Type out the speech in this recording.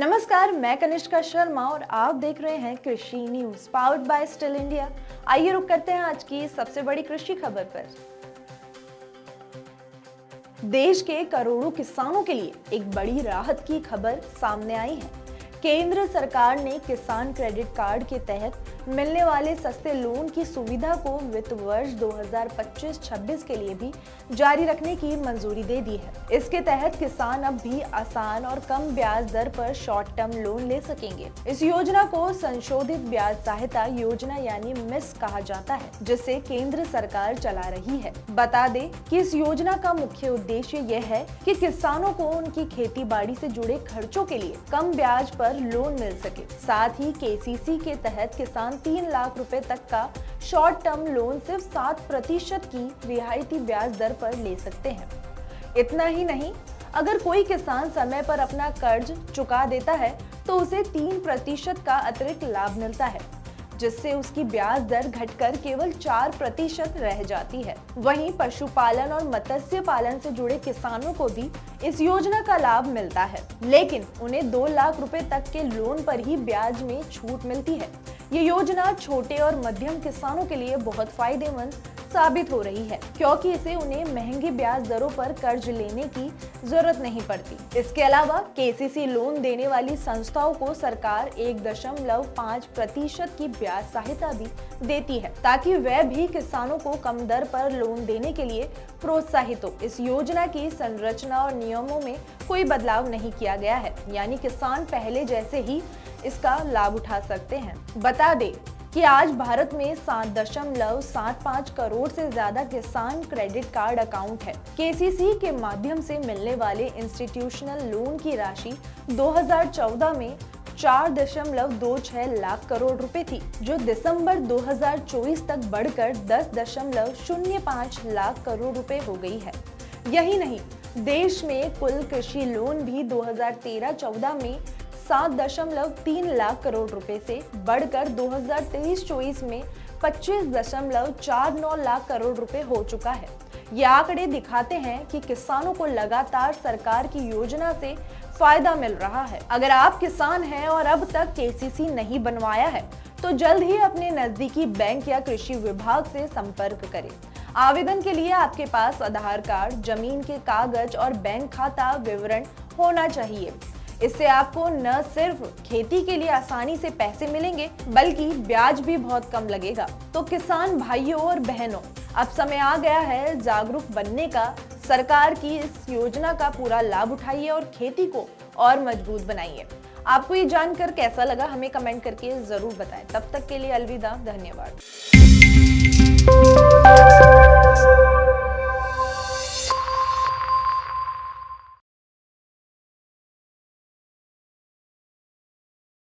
नमस्कार, मैं कनिष्का शर्मा और आप देख रहे हैं कृषि news powered by still India. आइए रुक करते हैं आज की सबसे बड़ी कृषि खबर पर। देश के करोड़ों किसानों के लिए एक बड़ी राहत की खबर सामने आई है। केंद्र सरकार ने किसान क्रेडिट कार्ड के तहत मिलने वाले सस्ते लोन की सुविधा को वित्त वर्ष 2025-26 के लिए भी जारी रखने की मंजूरी दे दी है। इसके तहत किसान अब भी आसान और कम ब्याज दर पर शॉर्ट टर्म लोन ले सकेंगे। इस योजना को संशोधित ब्याज सहायता योजना यानी मिस कहा जाता है, जिसे केंद्र सरकार चला रही है। बता दें कि इस योजना का मुख्य उद्देश्य यह है कि किसानों को उनकी खेती बाड़ी से जुड़े खर्चों के लिए कम ब्याज पर लोन मिल सके। साथ ही केसीसी के तहत किसान 3 लाख रुपए तक का शॉर्ट टर्म लोन सिर्फ 7% की रियायती ब्याज दर पर ले सकते हैं। इतना ही नहीं, अगर कोई किसान समय पर अपना कर्ज चुका देता है तो उसे 3% का अतिरिक्त लाभ मिलता है, जिससे उसकी ब्याज दर घटकर केवल 4% रह जाती है। वहीं पशुपालन और मत्स्य पालन से जुड़े किसानों को भी इस योजना का लाभ मिलता है, लेकिन उन्हें 2 लाख रुपए तक के लोन पर ही ब्याज में छूट मिलती है। ये योजना छोटे और मध्यम किसानों के लिए बहुत फायदेमंद साबित हो रही है, क्योंकि इसे उन्हें महंगे ब्याज दरों पर कर्ज लेने की जरूरत नहीं पड़ती। इसके अलावा केसीसी लोन देने वाली संस्थाओं को सरकार 1.5% की ब्याज सहायता भी देती है, ताकि वह भी किसानों को कम दर पर लोन देने के लिए प्रोत्साहित हो। इस योजना की संरचना और नियमों में कोई बदलाव नहीं किया गया है, यानी किसान पहले जैसे ही इसका लाभ उठा सकते हैं। बता दें कि आज भारत में 7.75 करोड़ से ज्यादा किसान क्रेडिट कार्ड अकाउंट है। केसीसी के माध्यम से मिलने वाले इंस्टीट्यूशनल लोन की राशि 2014 में 4.26 लाख करोड़ रुपए थी, जो दिसंबर 2024 तक बढ़कर 10.05 लाख करोड़ रुपए हो गई है। यही नहीं, देश में कुल कृषि लोन भी 2013-14 में 7.3 लाख करोड़ रुपए से बढ़कर 2023-24 में 25.49 लाख करोड़ रुपए हो चुका है। ये आंकड़े दिखाते हैं कि किसानों को लगातार सरकार की योजना से फायदा मिल रहा है। अगर आप किसान हैं और अब तक केसीसी नहीं बनवाया है, तो जल्द ही अपने नजदीकी बैंक या कृषि विभाग से संपर्क करें। आवेदन के लिए आपके पास आधार कार्ड, जमीन के कागज और बैंक खाता विवरण होना चाहिए। इससे आपको न सिर्फ खेती के लिए आसानी से पैसे मिलेंगे, बल्कि ब्याज भी बहुत कम लगेगा। तो किसान भाइयों और बहनों, अब समय आ गया है जागरूक बनने का। सरकार की इस योजना का पूरा लाभ उठाइए और खेती को और मजबूत बनाइए। आपको ये जानकर कैसा लगा, हमें कमेंट करके जरूर बताएं। तब तक के लिए अलविदा, धन्यवाद।